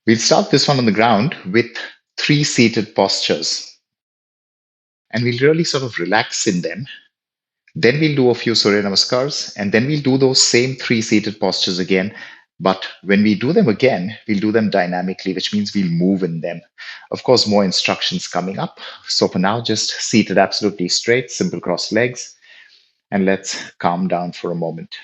We'll start this one on the ground with three seated postures, and we'll really sort of relax in them. Then we'll do a few surya-namaskars, and then we'll do those same three seated postures again. But when we do them again, we'll do them dynamically, which means we'll move in them. Of course, more instructions coming up. So for now, just seated absolutely straight, simple crossed legs, and let's calm down for a moment.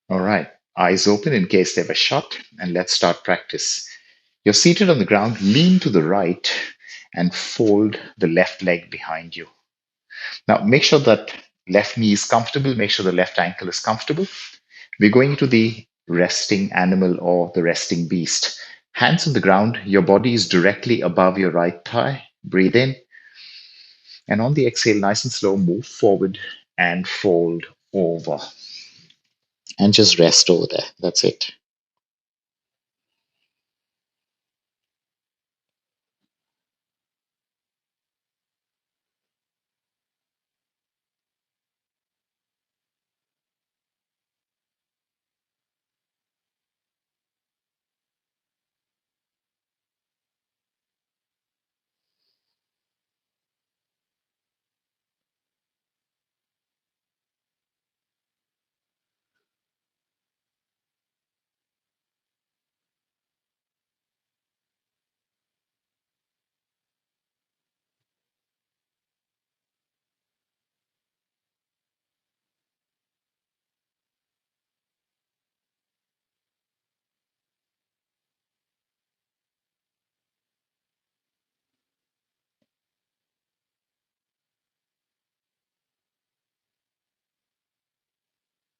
All right, eyes open in case they were shut, and let's start practice. You're seated on the ground, lean to the right, and fold the left leg behind you. Now, make sure that left knee is comfortable, make sure the left ankle is comfortable. We're going to the resting animal or the resting beast. Hands on the ground, your body is directly above your right thigh. Breathe in, and on the exhale, nice and slow, move forward and fold over. And just rest over there. That's it.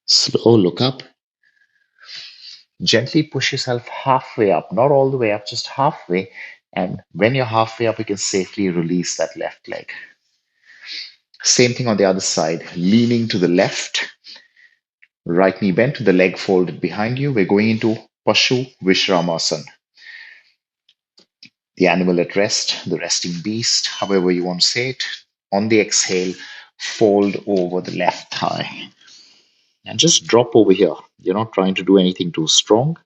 Slow, look up. Gently push yourself halfway up, not all the way up, just halfway. And when you're halfway up, you can safely release that left leg. Same thing on the other side, leaning to the left, right knee bent, the leg folded behind you. We're going into Pashu Vishramasana, the animal at rest, the resting beast, however you want to say it. On the exhale, fold over the left thigh and just drop over here. You're not trying to do anything too strong.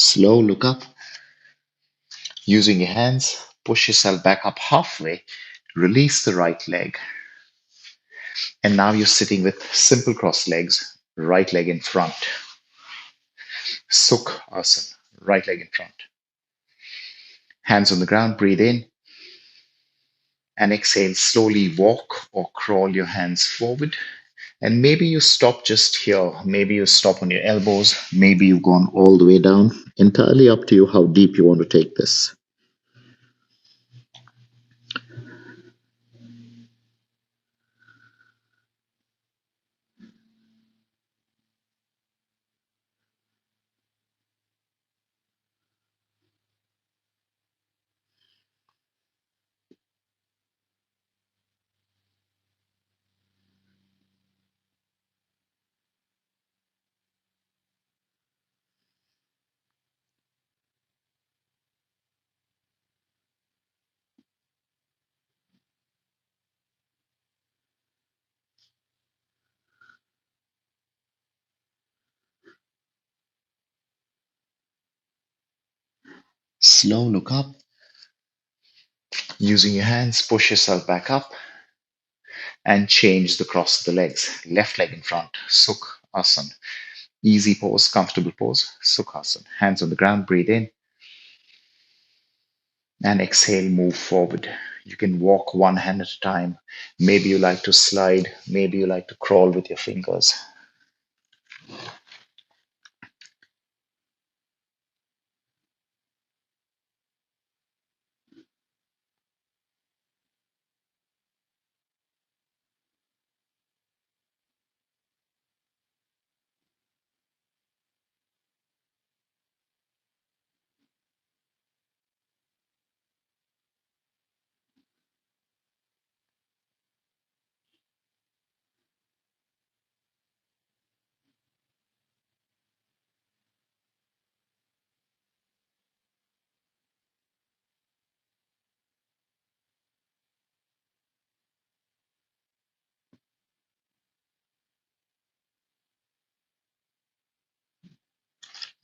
Slow, look up. Using your hands, push yourself back up halfway, release the right leg. And now you're sitting with simple crossed legs, right leg in front. Sukh asana, right leg in front. Hands on the ground, breathe in. And exhale, slowly walk or crawl your hands forward. And maybe you stop just here. Maybe you stop on your elbows. Maybe you've gone all the way down. Entirely up to you how deep you want to take this. Slow look up. Using your hands, push yourself back up and change the cross of the legs. Left leg in front, Sukhasana. Easy pose, comfortable pose, Sukhasana. Hands on the ground, breathe in and exhale, move forward. You can walk one hand at a time. Maybe you like to slide, maybe you like to crawl with your fingers.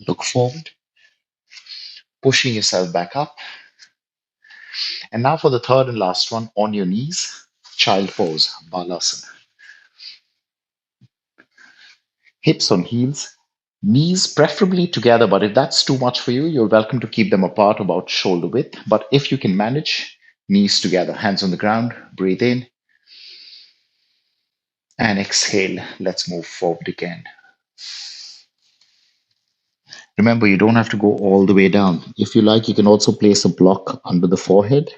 Look forward, pushing yourself back up. And now for the third and last one, on your knees, child pose, Balasana. Hips on heels, knees preferably together, but if that's too much for you, you're welcome to keep them apart about shoulder width. But if you can manage, knees together, hands on the ground, breathe in and exhale. Let's move forward again. Remember, you don't have to go all the way down. If you like, you can also place a block under the forehead.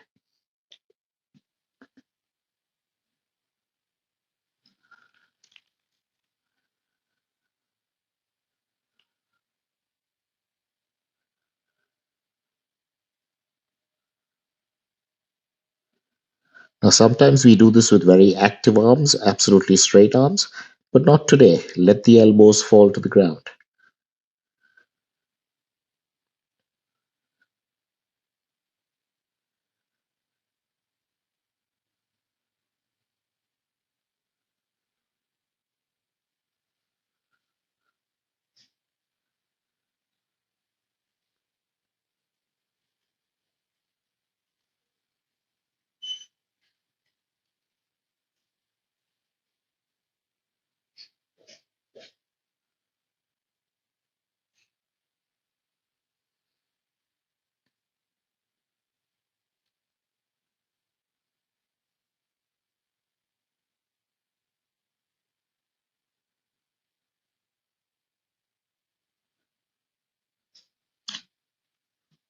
Now, sometimes we do this with very active arms, absolutely straight arms, but not today. Let the elbows fall to the ground.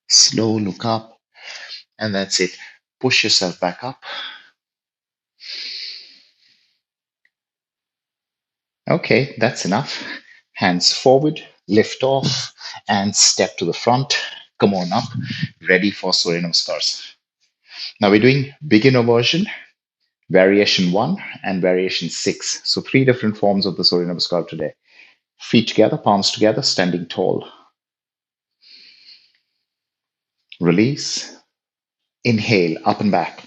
Slow, look up, and that's it. Push yourself back up. Okay, that's enough. Hands forward, lift off, and step to the front. Come on up. Ready for surya-namaskars. Now we're doing beginner version, variation 1, and variation 6. So three different forms of the surya-namaskar today. Feet together, palms together, standing tall. Release. Inhale, up and back.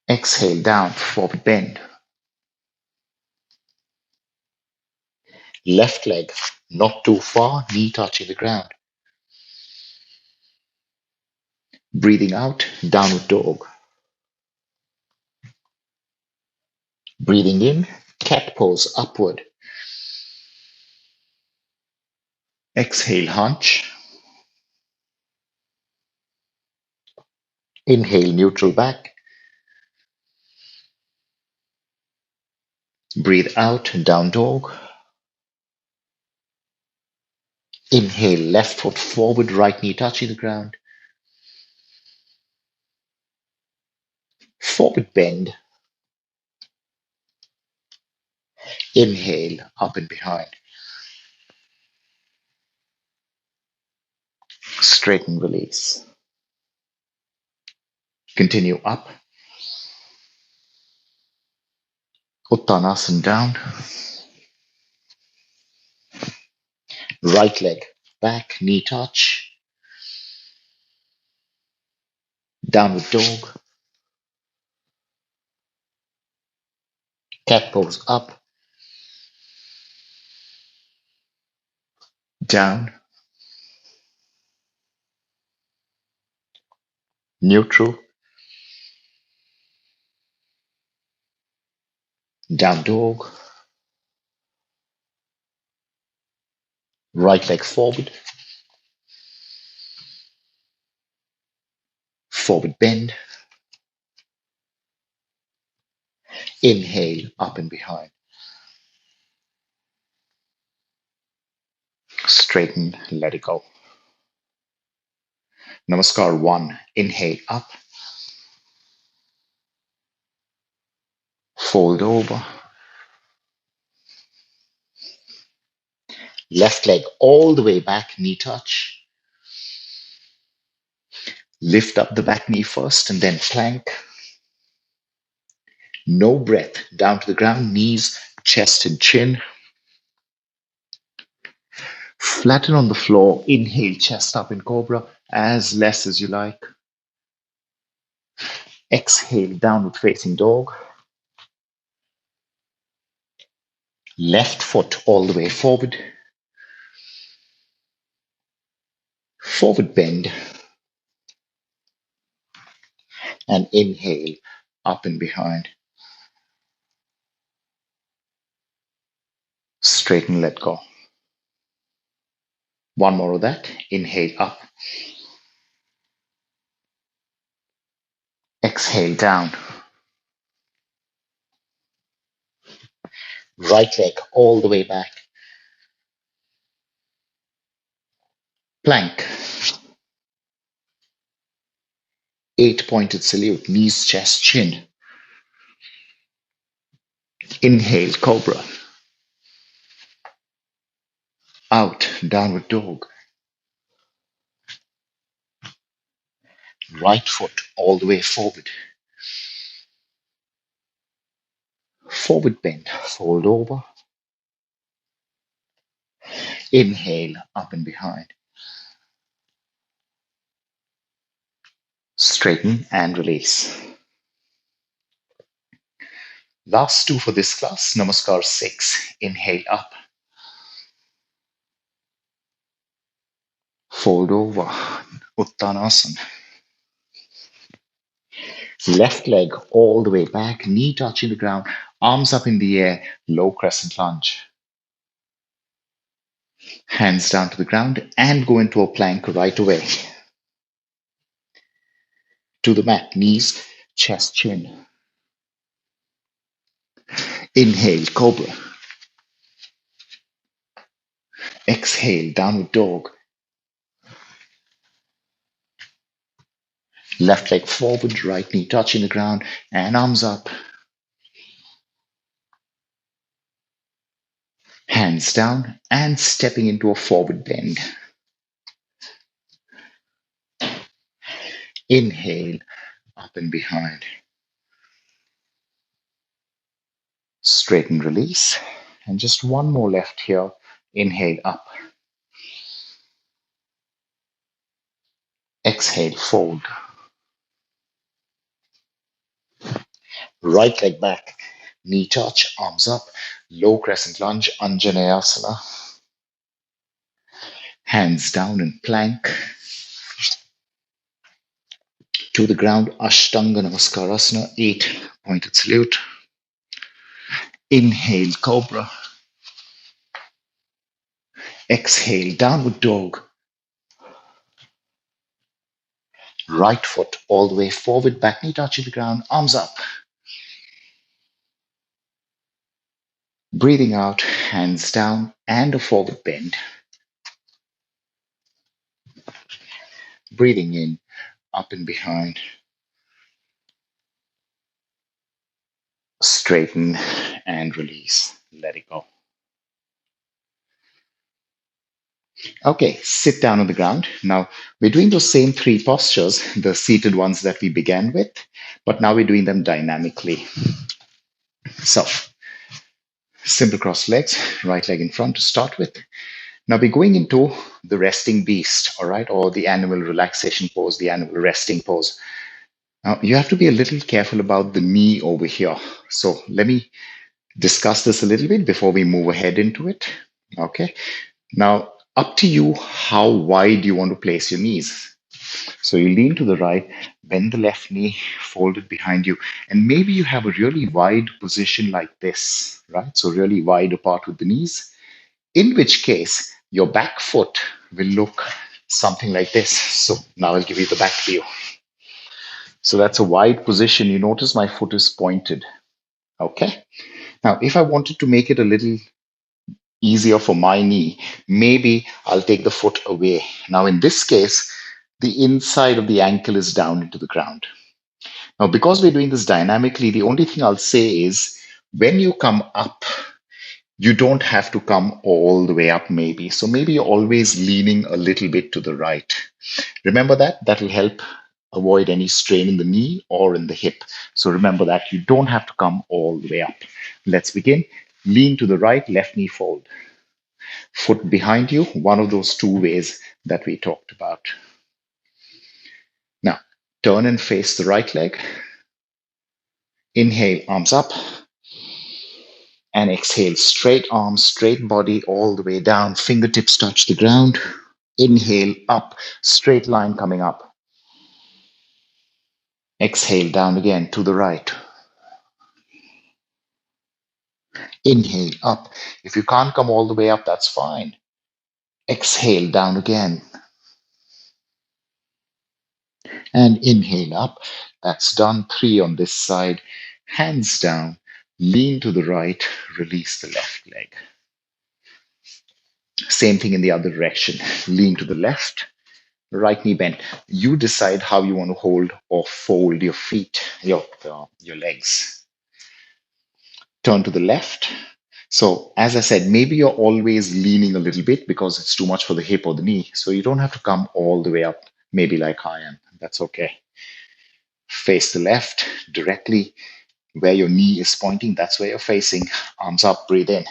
Exhale, down, forward bend. Left leg, not too far, knee touching the ground. Breathing out, downward dog. Breathing in, cat pose, upward. Exhale, hunch. Inhale, neutral back. Breathe out, down dog. Inhale, left foot forward, right knee touching the ground. Forward bend. Inhale, up and behind. Straighten, release. Continue up. Uttanasana down. Right leg back, knee touch. Downward dog. Cat pose up. Down. neutral, down dog, right leg forward, forward bend, inhale, up and behind, straighten, let it go. Namaskar 1, inhale up, fold over, left leg all the way back, knee touch, lift up the back knee first and then plank, no breath, down to the ground, knees, chest and chin, flatten on the floor, inhale, chest up in cobra, as less as you like, exhale, downward facing dog, left foot all the way forward, forward bend, and inhale, up and behind, straighten, let go. One more of that, inhale up, exhale down, right leg all the way back, plank, 8-pointed salute, knees, chest, chin, inhale, cobra, out, downward dog, right foot all the way forward, forward bend, fold over, inhale, up and behind, straighten and release. Last two for this class, Namaskar 6, inhale up, fold over, Uttanasana, left leg all the way back, knee touching the ground, arms up in the air, low crescent lunge. Hands down to the ground and go into a plank right away. To the mat, knees, chest, chin. Inhale, cobra. Exhale, downward dog. Left leg forward, right knee touching the ground, and arms up. Hands down and stepping into a forward bend. Inhale, up and behind. Straighten, release. And just one more left here. Inhale, up. Exhale, fold. Right leg back, knee touch, arms up, low crescent lunge, Anjaneyasana. Hands down in plank. To the ground, Ashtanga Namaskarasana, 8-pointed salute. Inhale, cobra. Exhale, downward dog. Right foot all the way forward, back knee touching the ground, arms up. Breathing out, hands down, and a forward bend. Breathing in, up and behind. Straighten and release. Let it go. Okay, sit down on the ground. Now, we're doing those same three postures, the seated ones that we began with, but now we're doing them dynamically. So, simple crossed legs, right leg in front to start with. Now we're going into the resting beast, all right, or the animal relaxation pose, the animal resting pose. Now, you have to be a little careful about the knee over here. So let me discuss this a little bit before we move ahead into it. Okay. Now, up to you how wide you want to place your knees. So you lean to the right, bend the left knee, fold it behind you, and maybe you have a really wide position like this, right? So really wide apart with the knees, in which case your back foot will look something like this. So now I'll give you the back view. So that's a wide position. You notice my foot is pointed. Okay. Now, if I wanted to make it a little easier for my knee, maybe I'll take the foot away. Now, in this case, the inside of the ankle is down into the ground. Now, because we're doing this dynamically, the only thing I'll say is when you come up, you don't have to come all the way up, maybe. So maybe you're always leaning a little bit to the right. Remember that. That will help avoid any strain in the knee or in the hip. So remember that you don't have to come all the way up. Let's begin. Lean to the right, left knee fold. Foot behind you, one of those two ways that we talked about. Now, turn and face the right leg. Inhale, arms up. And exhale, straight arms, straight body all the way down. Fingertips touch the ground. Inhale, up, straight line coming up. Exhale, down again to the right. Inhale, up. If you can't come all the way up, that's fine. Exhale, down again. And inhale up. That's done. 3 on this side. Hands down. Lean to the right. Release the left leg. Same thing in the other direction. Lean to the left. Right knee bent. You decide how you want to hold or fold your feet, your legs. Turn to the left. So as I said, maybe you're always leaning a little bit because it's too much for the hip or the knee. So you don't have to come all the way up, maybe like I am. That's okay. Face the left directly where your knee is pointing. That's where you're facing. Arms up, breathe in.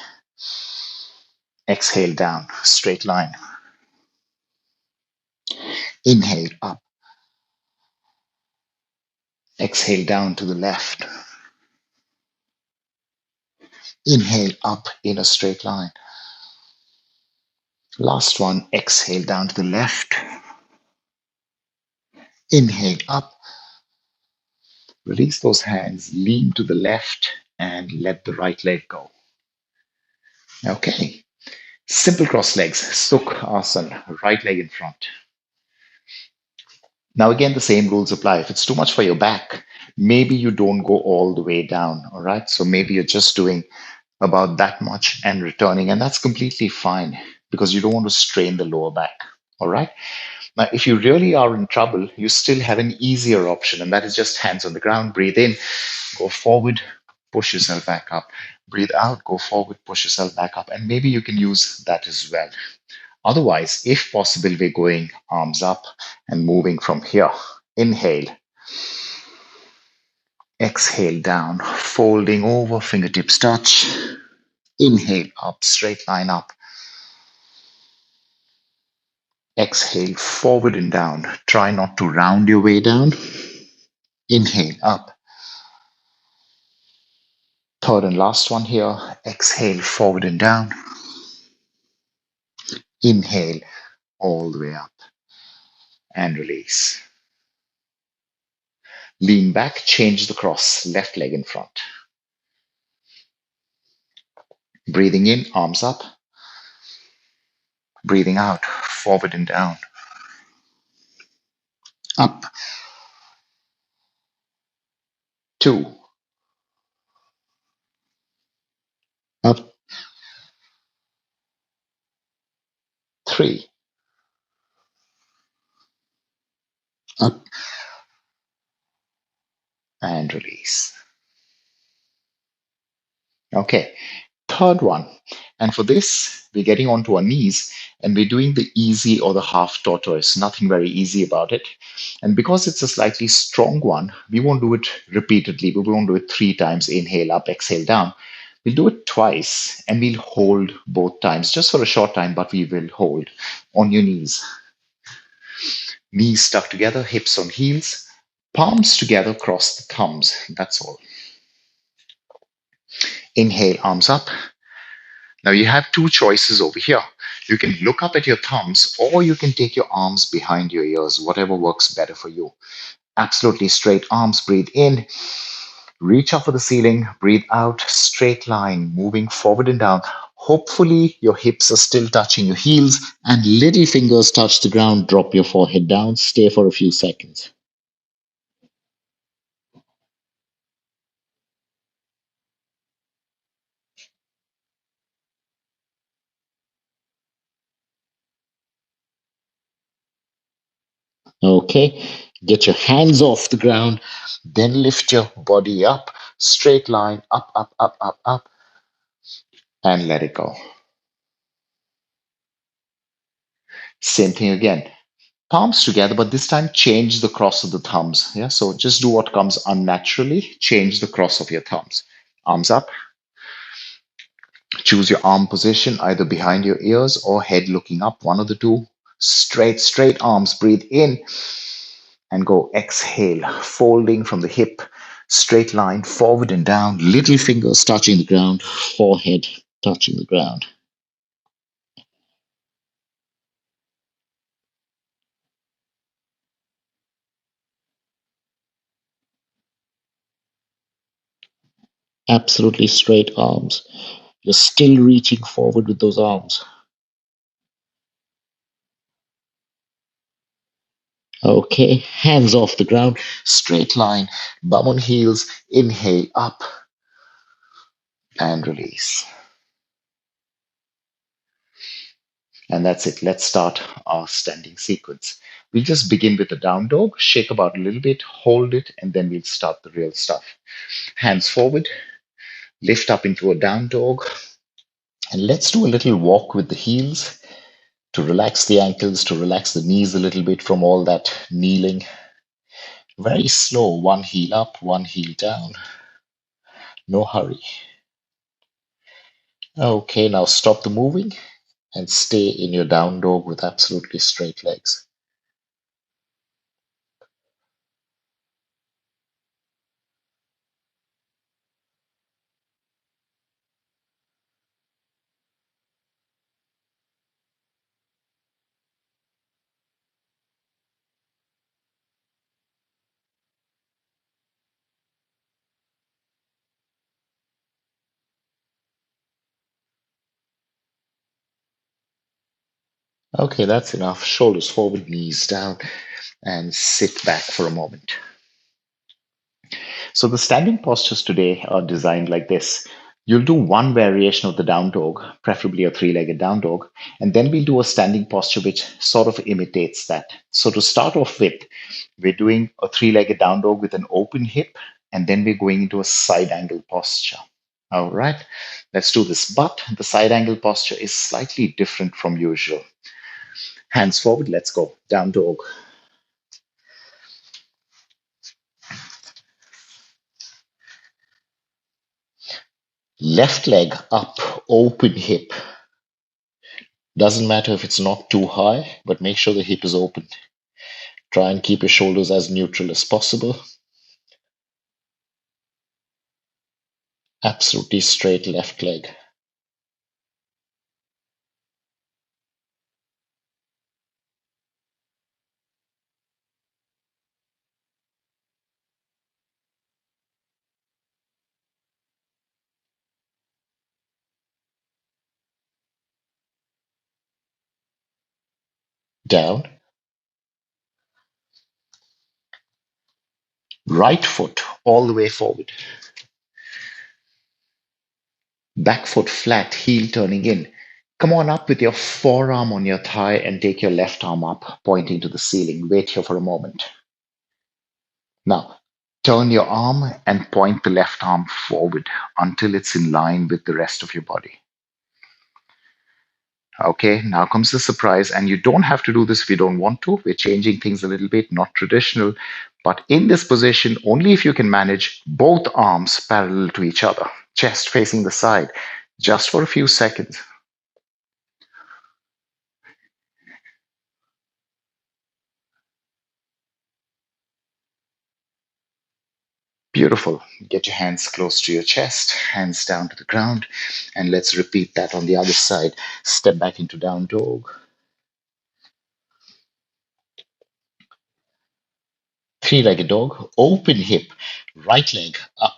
Exhale down, straight line. Inhale up. Exhale down to the left. Inhale up in a straight line. Last one, exhale down to the left. Inhale up. Release those hands, lean to the left, and let the right leg go. Okay. Simple cross legs, Sukh Asana, right leg in front. Now, again, the same rules apply. If it's too much for your back, maybe you don't go all the way down. All right. So maybe you're just doing about that much and returning, and that's completely fine because you don't want to strain the lower back. All right. Now, if you really are in trouble, you still have an easier option, and that is just hands on the ground. Breathe in, go forward, push yourself back up. Breathe out, go forward, push yourself back up. And maybe you can use that as well. Otherwise, if possible, we're going arms up and moving from here. Inhale. Exhale down, folding over, fingertips touch. Inhale up, straight line up. Exhale, forward and down. Try not to round your way down. Inhale up. Third and last one here. Exhale, forward and down. Inhale, all the way up. And release. Lean back, change the cross, left leg in front. Breathing in, arms up. Breathing out, forward and down. Up. 2. Up. 3. Up. And release. Okay. Third one. And for this, we're getting onto our knees and we're doing the easy or the half tortoise. Nothing very easy about it. And because it's a slightly strong one, we won't do it repeatedly. We won't do it 3 times. Inhale up, exhale down. We'll do it twice and we'll hold both times just for a short time, but we will hold on your knees. Knees stuck together, hips on heels, palms together, cross the thumbs. That's all. Inhale, arms up. Now you have two choices over here. You can look up at your thumbs or you can take your arms behind your ears, whatever works better for you. Absolutely straight arms, breathe in, reach up for the ceiling, breathe out, straight line, moving forward and down. Hopefully your hips are still touching your heels and little fingers touch the ground. Drop your forehead down, stay for a few seconds. Okay, get your hands off the ground, then lift your body up, straight line, up, up, up, up, up, and let it go. Same thing again. Palms together, but this time change the cross of the thumbs. Yeah, so just do what comes unnaturally, change the cross of your thumbs. Arms up, choose your arm position either behind your ears or head looking up, one of the two. Straight arms, breathe in and go. Exhale, folding from the hip, straight line, forward and down, little fingers touching the ground, forehead touching the ground. Absolutely straight arms. You're still reaching forward with those arms. Okay, hands off the ground, straight line, bum on heels, inhale up and release. And that's it. Let's start our standing sequence. We'll just begin with the down dog, shake about a little bit, hold it, and then we'll start the real stuff. Hands forward, lift up into a down dog, and let's do a little walk with the heels to relax the ankles, to relax the knees a little bit from all that kneeling. Very slow, one heel up, one heel down, no hurry. Okay, now stop the moving and stay in your down dog with absolutely straight legs. Okay, that's enough. Shoulders forward, knees down, and sit back for a moment. So the standing postures today are designed like this. You'll do one variation of the down dog, preferably a three-legged down dog, and then we'll do a standing posture which sort of imitates that. So to start off with, we're doing a three-legged down dog with an open hip, and then we're going into a side angle posture. All right, let's do this. But the side angle posture is slightly different from usual. Hands forward, let's go. Down dog. Left leg up, open hip. Doesn't matter if it's not too high, but make sure the hip is open. Try and keep your shoulders as neutral as possible. Absolutely straight left leg. Down. Right foot all the way forward. Back foot flat, heel turning in. Come on up with your forearm on your thigh and take your left arm up, pointing to the ceiling. Wait here for a moment. Now, turn your arm and point the left arm forward until it's in line with the rest of your body. Okay, now comes the surprise, and you don't have to do this if you don't want to. We're changing things a little bit, not traditional. But in this position, only if you can manage both arms parallel to each other, chest facing the side, just for a few seconds. Beautiful. Get your hands close to your chest, hands down to the ground, and let's repeat that on the other side. Step back into down dog. Three-legged dog. Open hip. Right leg up.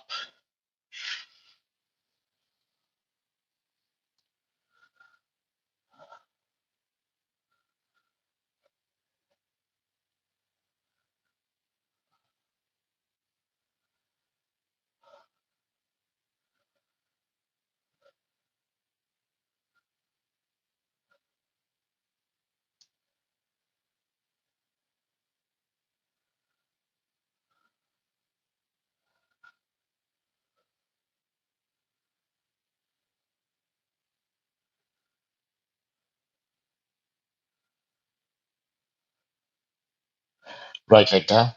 Right leg down.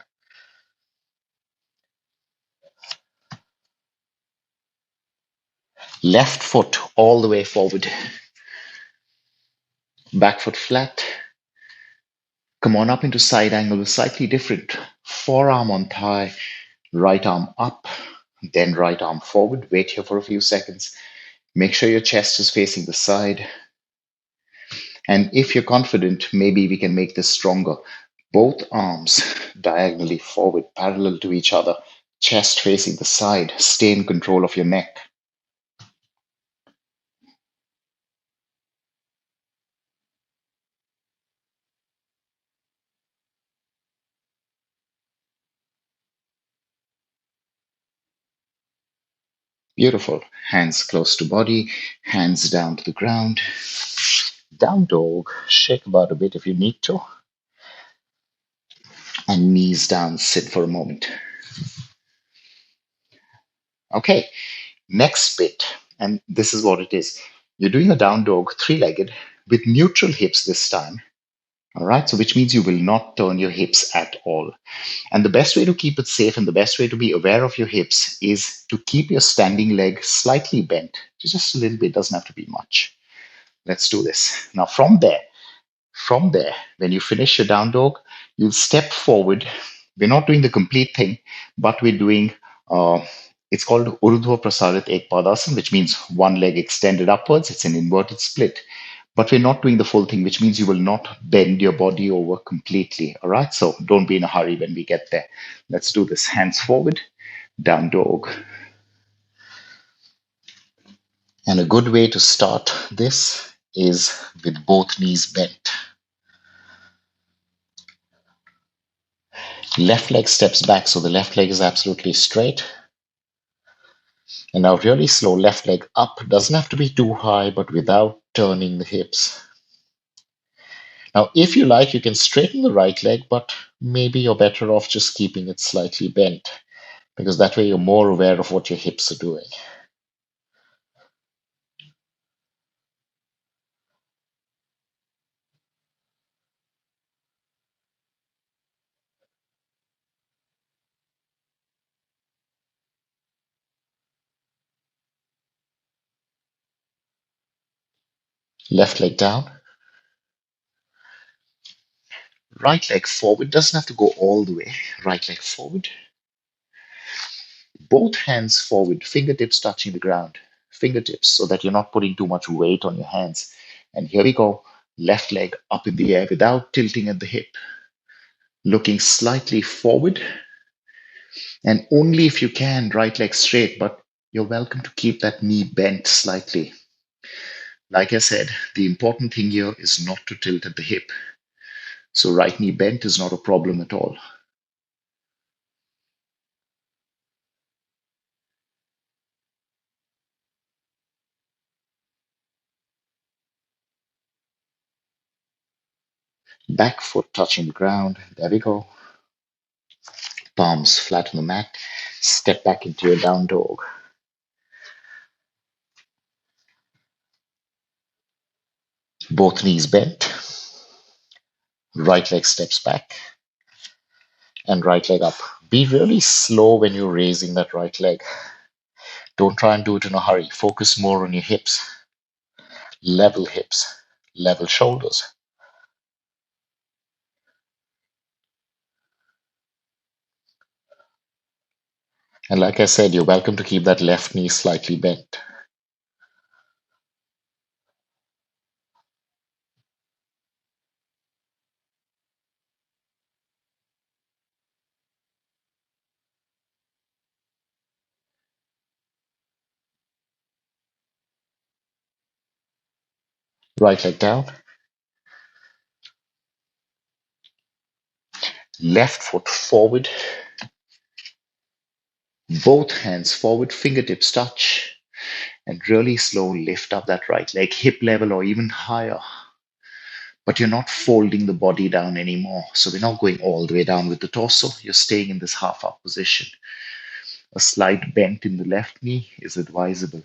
Left foot all the way forward. Back foot flat. Come on up into side angle with slightly different. Forearm on thigh, right arm up, then right arm forward. Wait here for a few seconds. Make sure your chest is facing the side. And if you're confident, maybe we can make this stronger. Both arms diagonally forward, parallel to each other, chest facing the side. Stay in control of your neck. Beautiful. Hands close to body, hands down to the ground. Down dog. Shake about a bit if you need to. And knees down, sit for a moment. Okay, next bit. And this is what it is. You're doing a down dog, three-legged, with neutral hips this time. All right, so which means you will not turn your hips at all. And the best way to keep it safe and the best way to be aware of your hips is to keep your standing leg slightly bent, just a little bit, doesn't have to be much. Let's do this. Now, from there, when you finish your down dog, you'll step forward. We're not doing the complete thing, but we're doing, it's called Urdhva Prasarit Ekpadasana, which means one leg extended upwards. It's an inverted split. But we're not doing the full thing, which means you will not bend your body over completely. All right. So don't be in a hurry when we get there. Let's do this. Hands forward, down dog. And a good way to start this is with both knees bent. Left leg steps back, so the left leg is absolutely straight. And now really slow, left leg up. Doesn't have to be too high, but without turning the hips. Now, if you like, you can straighten the right leg, but maybe you're better off just keeping it slightly bent, because that way you're more aware of what your hips are doing. Left leg down, right leg forward. Doesn't have to go all the way. Right leg forward. Both hands forward, fingertips touching the ground. Fingertips, so that you're not putting too much weight on your hands. And here we go. Left leg up in the air without tilting at the hip. Looking slightly forward. And only if you can, right leg straight, but you're welcome to keep that knee bent slightly. Like I said, the important thing here is not to tilt at the hip. So right knee bent is not a problem at all. Back foot touching the ground. There we go. Palms flat on the mat. Step back into your down dog. Both knees bent. Right leg steps back. And right leg up. Be really slow when you're raising that right leg. Don't try and do it in a hurry. Focus more on your hips, level shoulders. And like I said, you're welcome to keep that left knee slightly bent. Right leg down, left foot forward, both hands forward, fingertips touch, and really slow lift up that right leg, hip level or even higher. But you're not folding the body down anymore. So we're not going all the way down with the torso. You're staying in this half up position. A slight bend in the left knee is advisable.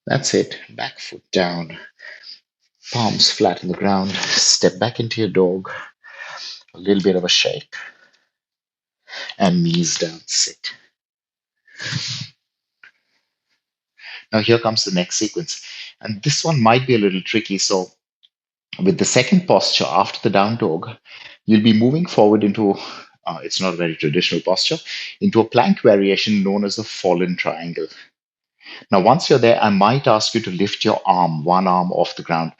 That's it. Back foot down, palms flat on the ground. Step back into your dog. A little bit of a shake. And knees down, sit. Now here comes the next sequence. And this one might be a little tricky. So with the second posture after the down dog, you'll be moving forward into, it's not a very traditional posture, into a plank variation known as the fallen triangle. Now, once you're there, I might ask you to lift your arm, one arm off the ground.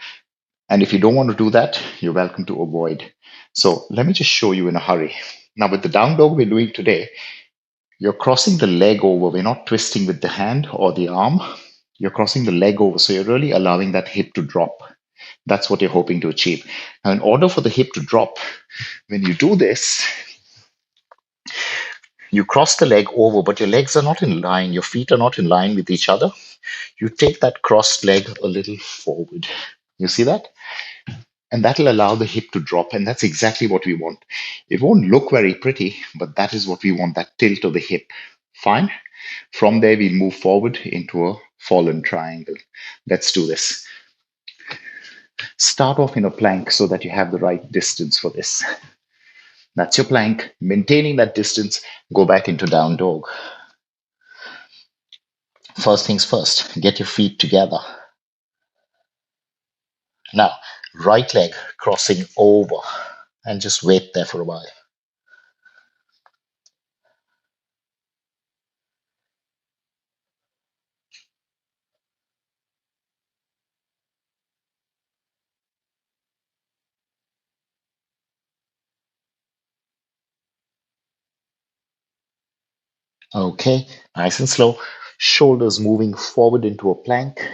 And if you don't want to do that, you're welcome to avoid. So let me just show you in a hurry. Now, with the down dog we're doing today, you're crossing the leg over. We're not twisting with the hand or the arm. You're crossing the leg over. So you're really allowing that hip to drop. That's what you're hoping to achieve. Now, in order for the hip to drop, when you do this, you cross the leg over, but your legs are not in line. Your feet are not in line with each other. You take that crossed leg a little forward. You see that? And that'll allow the hip to drop. And that's exactly what we want. It won't look very pretty, but that is what we want, that tilt of the hip. Fine. From there, we'll move forward into a fallen triangle. Let's do this. Start off in a plank so that you have the right distance for this. That's your plank. Maintaining that distance, go back into down dog. First things first, get your feet together. Now, right leg crossing over and just wait there for a while. Okay, nice and slow. Shoulders moving forward into a plank.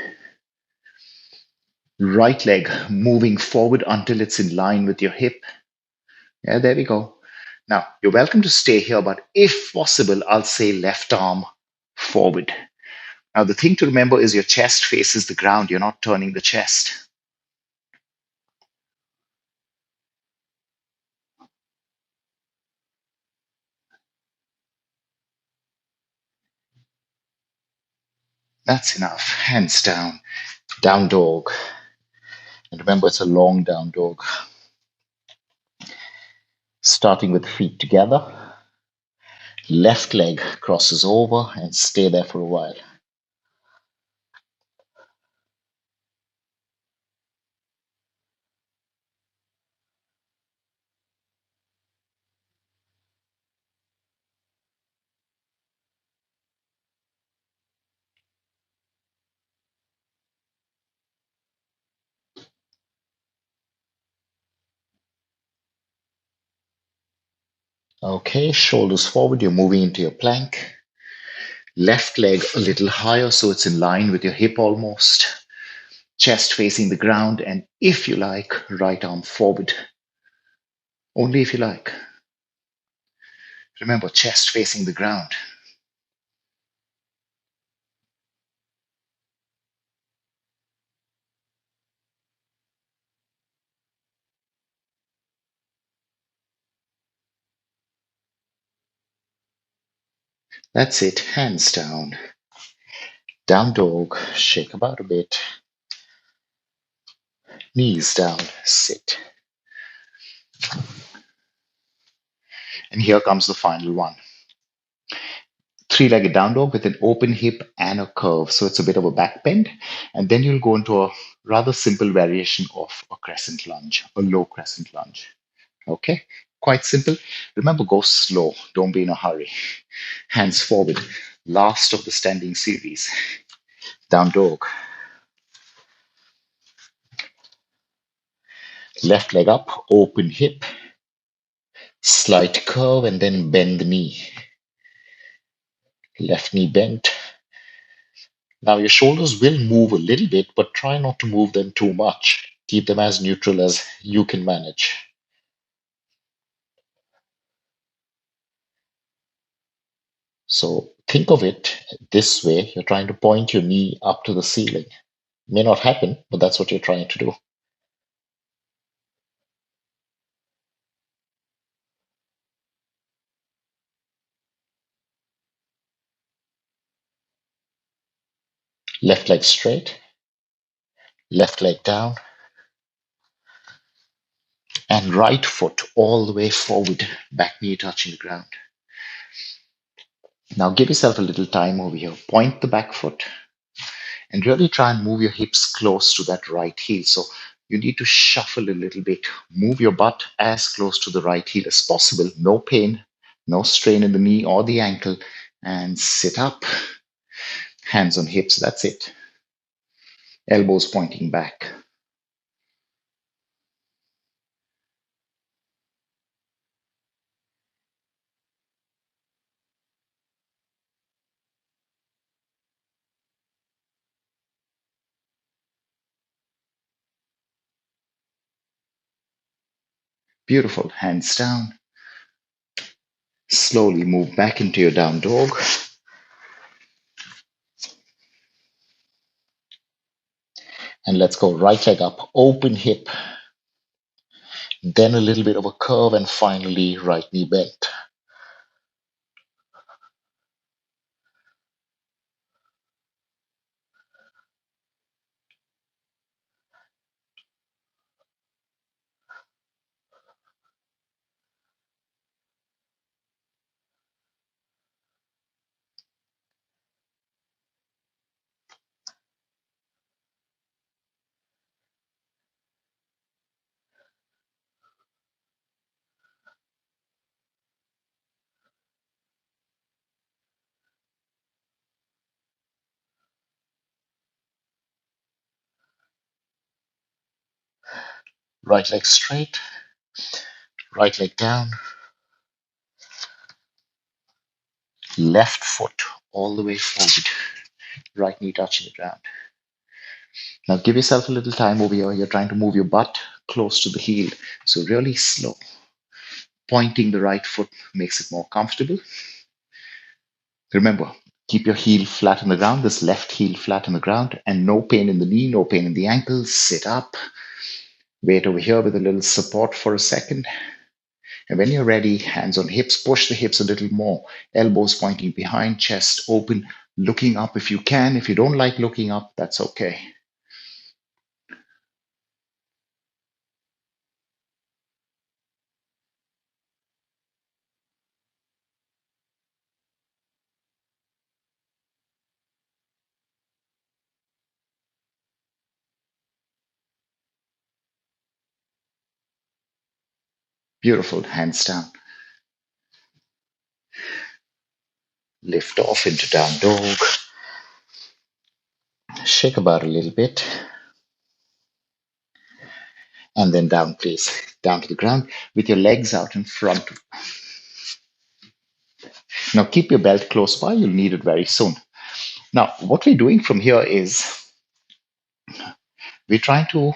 Right leg moving forward until it's in line with your hip. Yeah, there we go. Now, you're welcome to stay here, but if possible, I'll say left arm forward. Now, the thing to remember is your chest faces the ground. You're not turning the chest. That's enough. Hands down. Down dog. And remember, it's a long down dog. Starting with feet together. Left leg crosses over and stay there for a while. Okay, shoulders forward. You're moving into your plank. Left leg a little higher so it's in line with your hip almost. Chest facing the ground. And if you like, right arm forward. Only if you like. Remember, chest facing the ground. That's it. Hands down. Down dog. Shake about a bit. Knees down. Sit. And here comes the final one. Three-legged down dog with an open hip and a curve. So it's a bit of a back bend. And then you'll go into a rather simple variation of a crescent lunge, a low crescent lunge. Okay, quite simple. Remember, go slow. Don't be in a hurry. Hands forward. Last of the standing series. Down dog. Left leg up, open hip, slight curve, and then bend the knee. Left knee bent. Now your shoulders will move a little bit, but try not to move them too much. Keep them as neutral as you can manage. So think of it this way. You're trying to point your knee up to the ceiling. May not happen, but that's what you're trying to do. Left leg straight, left leg down, and right foot all the way forward, back knee touching the ground. Now give yourself a little time over here. Point the back foot and really try and move your hips close to that right heel. So you need to shuffle a little bit. Move your butt as close to the right heel as possible. No pain, no strain in the knee or the ankle. And sit up. Hands on hips. That's it. Elbows pointing back. Beautiful. Hands down. Slowly move back into your down dog. And let's go right leg up. Open hip. Then a little bit of a curve, and finally right knee bent. Right leg straight, right leg down, left foot all the way forward, right knee touching the ground. Now give yourself a little time over here. You're trying to move your butt close to the heel. So really slow. Pointing the right foot makes it more comfortable. Remember, keep your heel flat on the ground, this left heel flat on the ground, and no pain in the knee, no pain in the ankles. Sit up. Wait over here with a little support for a second. And when you're ready, hands on hips, push the hips a little more. Elbows pointing behind, chest open, looking up if you can. If you don't like looking up, that's okay. Beautiful. Hands down. Lift off into down dog. Shake about a little bit. And then down, please. Down to the ground with your legs out in front. Now keep your belt close by. You'll need it very soon. Now, what we're doing from here is we're trying to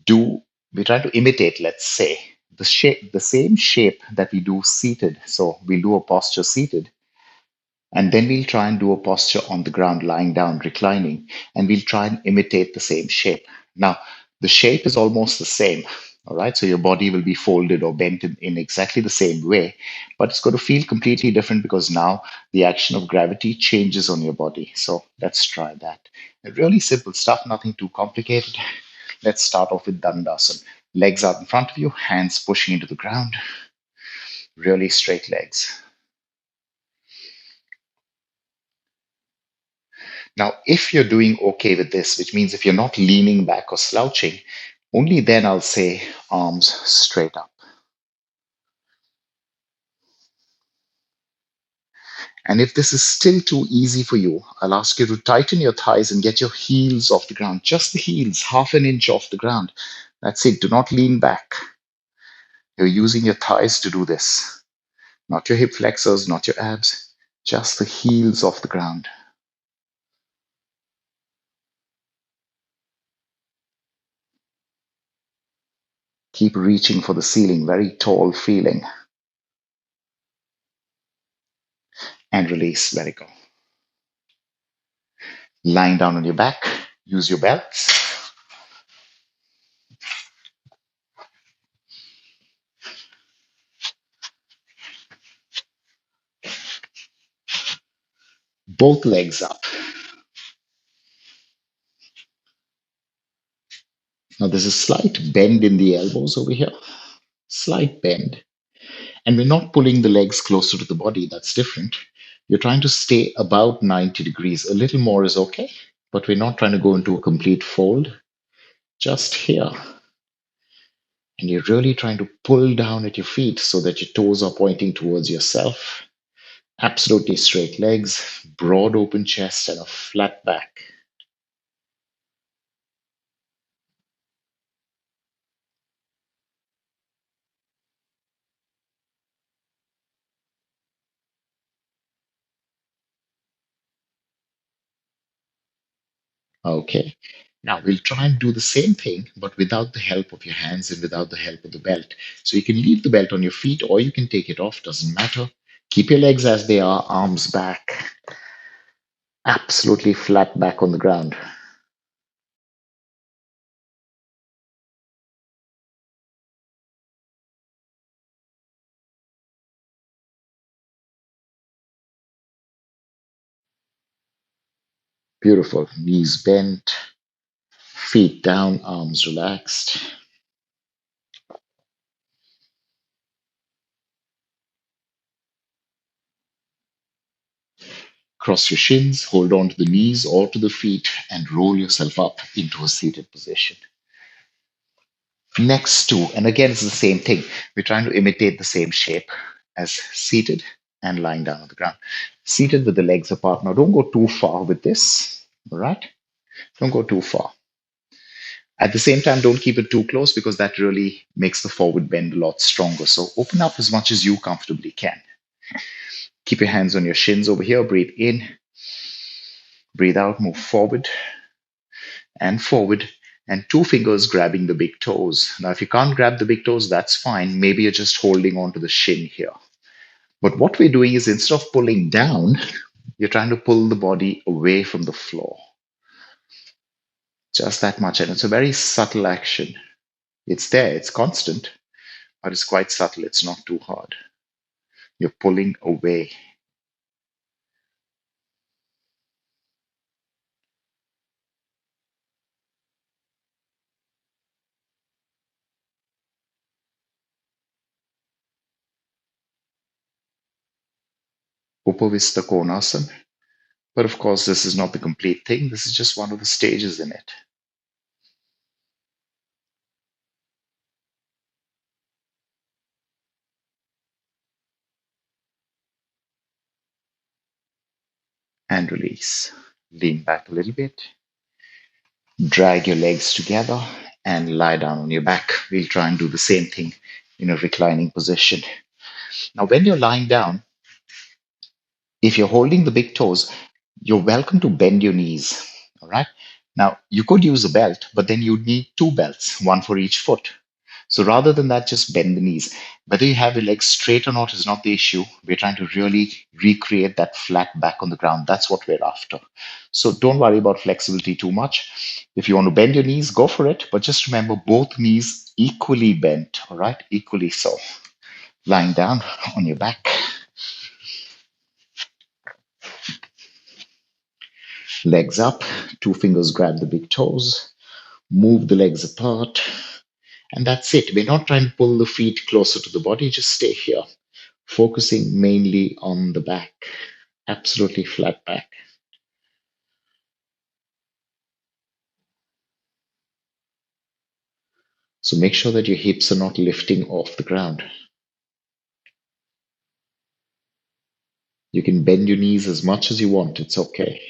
do, we're trying to imitate, let's say, the same shape that we do seated. So we'll do a posture seated. And then we'll try and do a posture on the ground, lying down, reclining, and we'll try and imitate the same shape. Now, the shape is almost the same, all right? So your body will be folded or bent in exactly the same way, but it's going to feel completely different because now the action of gravity changes on your body. So let's try that. Really simple stuff, nothing too complicated. Let's start off with Dandasana. Legs out in front of you, hands pushing into the ground. Really straight legs. Now, if you're doing okay with this, which means if you're not leaning back or slouching, only then I'll say arms straight up. And if this is still too easy for you, I'll ask you to tighten your thighs and get your heels off the ground, just the heels, half an inch off the ground. That's it. Do not lean back. You're using your thighs to do this, not your hip flexors, not your abs, just the heels off the ground. Keep reaching for the ceiling, very tall feeling. And release, let it go. Lying down on your back, use your belts. Both legs up. Now there's a slight bend in the elbows over here, slight bend. And we're not pulling the legs closer to the body, that's different. You're trying to stay about 90 degrees. A little more is okay, but we're not trying to go into a complete fold, just here. And you're really trying to pull down at your feet so that your toes are pointing towards yourself. Absolutely straight legs, broad open chest, and a flat back. Okay. Now we'll try and do the same thing, but without the help of your hands and without the help of the belt. So you can leave the belt on your feet or you can take it off, doesn't matter. Keep your legs as they are, arms back, absolutely flat back on the ground. Beautiful. Knees bent, feet down, arms relaxed. Cross your shins, hold on to the knees or to the feet, and roll yourself up into a seated position. Next to, and again, it's the same thing. We're trying to imitate the same shape as seated and lying down on the ground. Seated with the legs apart. Now, don't go too far with this, all right? Don't go too far. At the same time, don't keep it too close because that really makes the forward bend a lot stronger. So open up as much as you comfortably can. Keep your hands on your shins over here. Breathe in, breathe out, move forward and forward, and two fingers grabbing the big toes. Now, if you can't grab the big toes, that's fine. Maybe you're just holding on to the shin here. But what we're doing is instead of pulling down, you're trying to pull the body away from the floor. Just that much. And it's a very subtle action. It's there, it's constant, but it's quite subtle. It's not too hard. You're pulling away. Upavista Konasana. But of course, this is not the complete thing. This is just one of the stages in it. And release. Lean back a little bit. Drag your legs together and lie down on your back. We'll try and do the same thing in a reclining position. Now, when you're lying down, if you're holding the big toes, you're welcome to bend your knees. All right. Now, you could use a belt, but then you'd need two belts, one for each foot. So rather than that, just bend the knees. Whether you have your legs straight or not is not the issue. We're trying to really recreate that flat back on the ground. That's what we're after. So don't worry about flexibility too much. If you want to bend your knees, go for it. But just remember both knees equally bent, all right? Equally so. Lying down on your back. Legs up, two fingers grab the big toes, move the legs apart, and that's it. We're not trying to pull the feet closer to the body, just stay here. focusing mainly on the back, absolutely flat back. So make sure that your hips are not lifting off the ground. You can bend your knees as much as you want, it's okay.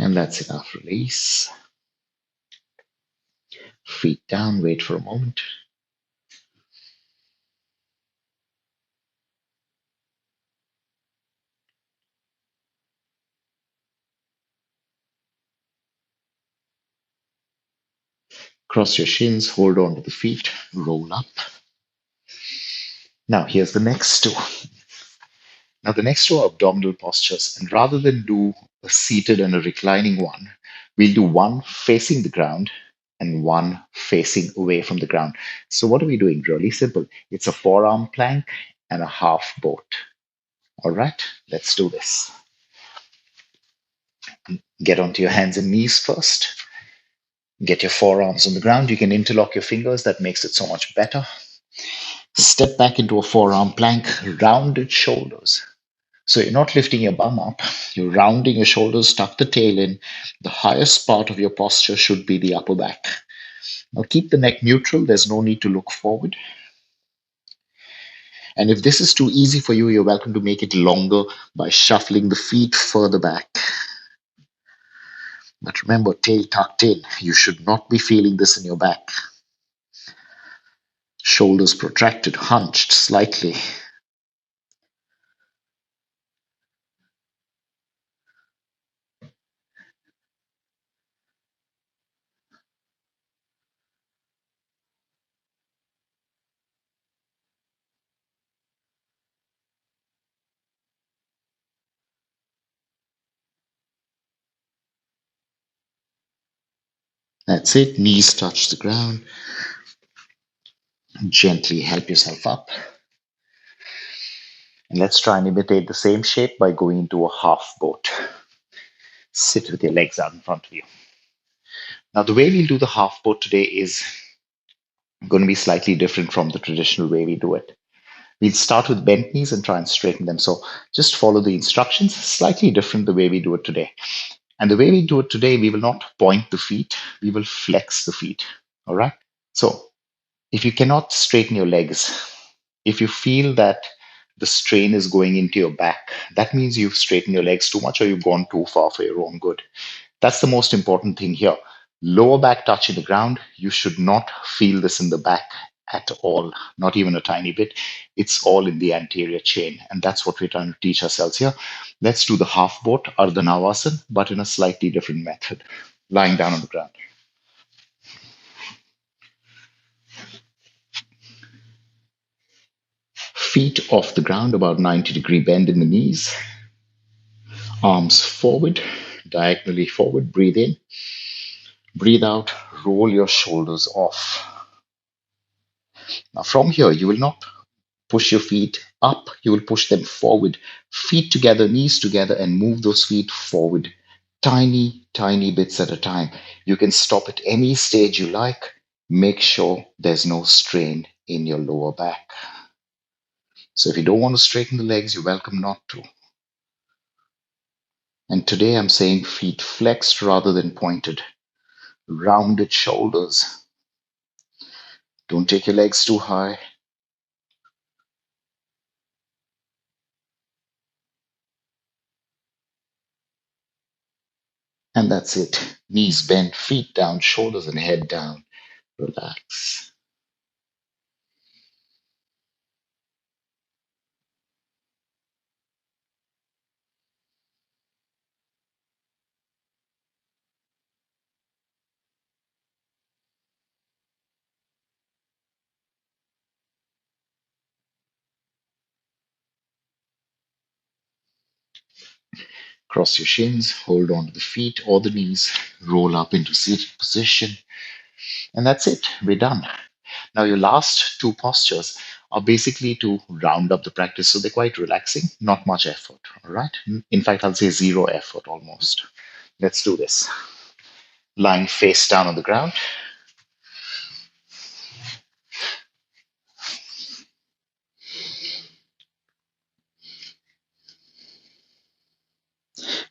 And that's enough. Release. Feet down, wait for a moment. Cross your shins, hold on to the feet, roll up. Now, here's the next two. Now, the next two are abdominal postures. And rather than do a seated and a reclining one, we'll do one facing the ground and one facing away from the ground. So, what are we doing? Really simple. It's a forearm plank and a half boat. All right, let's do this. Get onto your hands and knees first. Get your forearms on the ground. You can interlock your fingers. That makes it so much better. Step back into a forearm plank, rounded shoulders. So you're not lifting your bum up, you're rounding your shoulders, tuck the tail in. The highest part of your posture should be the upper back. Now keep the neck neutral, there's no need to look forward. And if this is too easy for you, you're welcome to make it longer by shuffling the feet further back. But remember, tail tucked in. You should not be feeling this in your back. Shoulders protracted, hunched slightly. That's it. Knees touch the ground. Gently help yourself up. And let's try and imitate the same shape by going into a half boat. Sit with your legs out in front of you. Now, the way we'll do the half boat today is going to be slightly different from the traditional way we do it. We'll start with bent knees and try and straighten them. So just follow the instructions, slightly different the way we do it today. And the way we do it today, we will not point the feet, we will flex the feet. All right. So if you cannot straighten your legs, if you feel that the strain is going into your back, that means you've straightened your legs too much or you've gone too far for your own good. That's the most important thing here. Lower back touching the ground. You should not feel this in the back at all, not even a tiny bit. It's all in the anterior chain. And that's what we're trying to teach ourselves here. Let's do the half boat, Ardha Navasana, but in a slightly different method. Lying down on the ground. Feet off the ground, about 90-degree bend in the knees. Arms forward, diagonally forward. Breathe in. Breathe out. Roll your shoulders off. Now, from here, you will not push your feet up, you will push them forward. Feet together, knees together, and move those feet forward. Tiny, tiny bits at a time. You can stop at any stage you like. Make sure there's no strain in your lower back. So if you don't want to straighten the legs, you're welcome not to. And today I'm saying feet flexed rather than pointed. Rounded shoulders. Don't take your legs too high. And that's it. Knees bent, feet down, shoulders and head down. Relax. Cross your shins, hold on to the feet or the knees, roll up into seated position, and that's it. We're done. Now, your last two postures are basically to round up the practice. So they're quite relaxing, not much effort. All right. In fact, I'll say zero effort almost. Let's do this. Lying face down on the ground.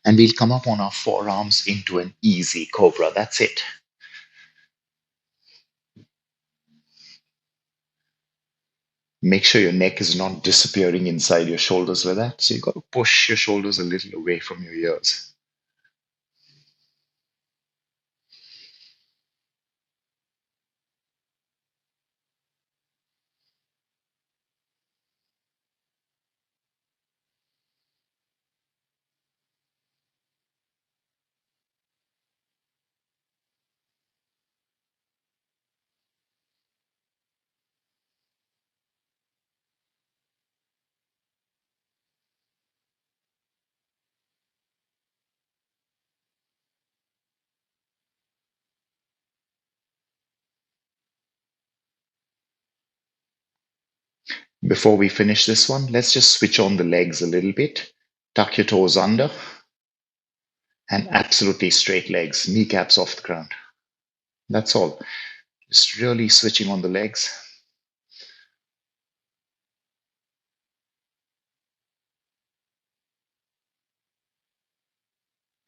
And we'll come up on our forearms into an easy cobra. That's it. Make sure your neck is not disappearing inside your shoulders like that. So you've got to push your shoulders a little away from your ears. Before we finish this one, let's just switch on the legs a little bit. Tuck your toes under and absolutely straight legs, kneecaps off the ground. That's all. Just really switching on the legs.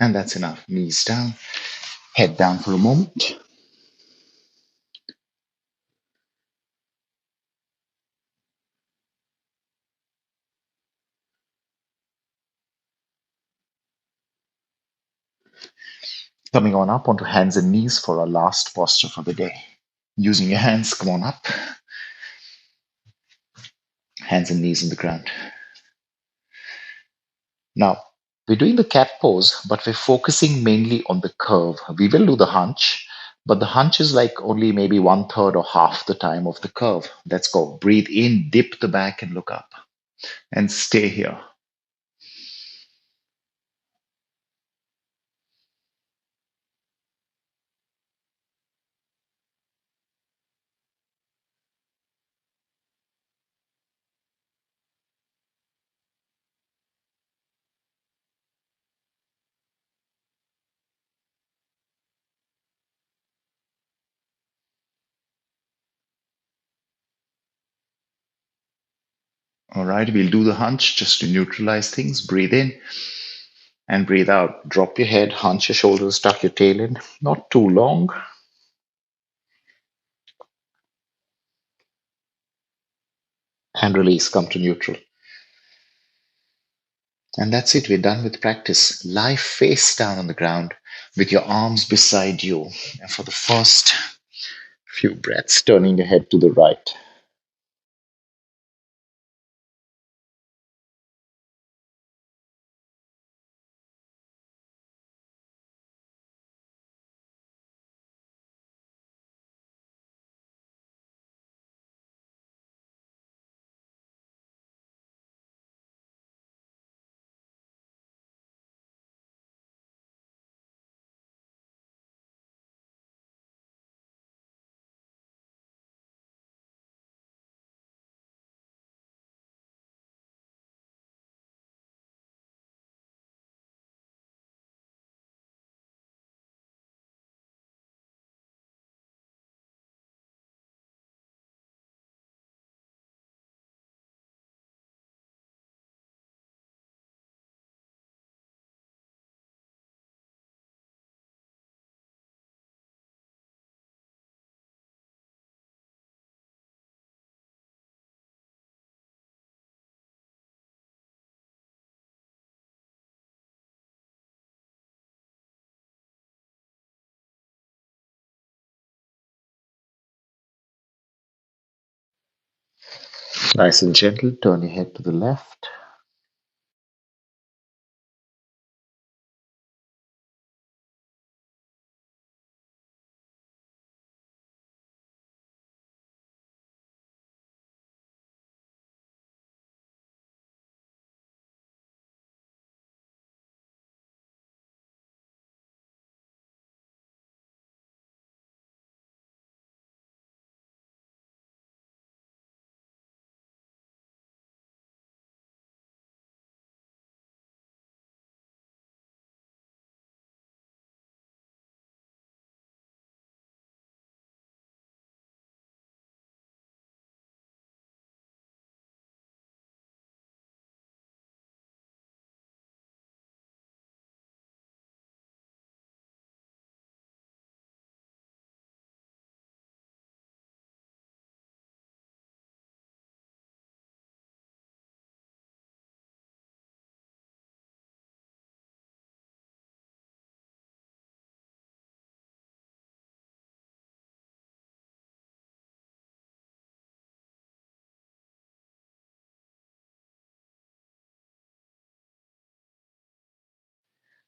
And that's enough. Knees down, head down for a moment. Coming on up onto hands and knees for our last posture for the day. Using your hands, come on up. Hands and knees on the ground. Now, we're doing the cat pose, but we're focusing mainly on the curve. We will do the hunch, but the hunch is like only maybe one third or half the time of the curve. Let's go. Breathe in, dip the back, and look up. And stay here. All right, we'll do the hunch just to neutralize things. Breathe in and breathe out. Drop your head, hunch your shoulders, tuck your tail in. Not too long. And release, come to neutral. And that's it. We're done with practice. Lie face down on the ground with your arms beside you. And for the first few breaths, turning your head to the right. Nice and gentle. Turn your head to the left.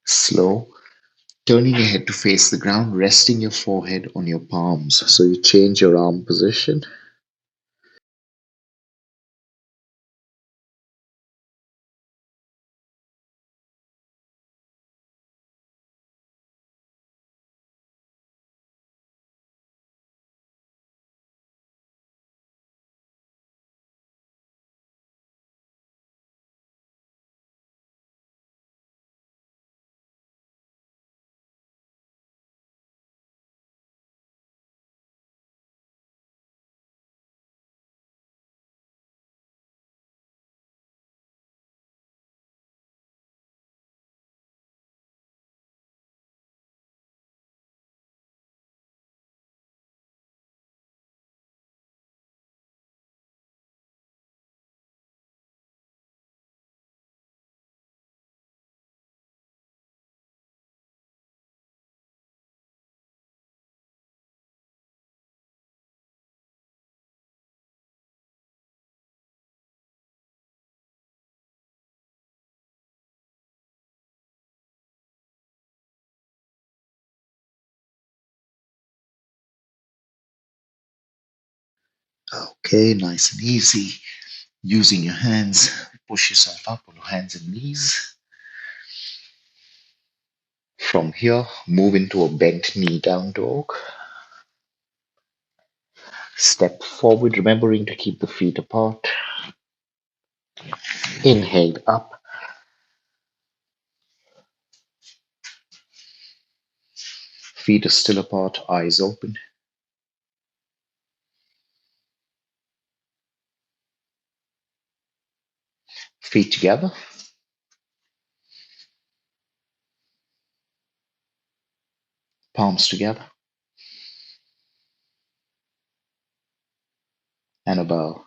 Slow, turning your head to face the ground, resting your forehead on your palms. So you change your arm position. Okay, nice and easy. Using your hands, push yourself up on your hands and knees. From here, move into a bent knee down dog. Step forward, remembering to keep the feet apart. Inhale up. Feet are still apart, eyes open. Feet together. Palms together. And a bow.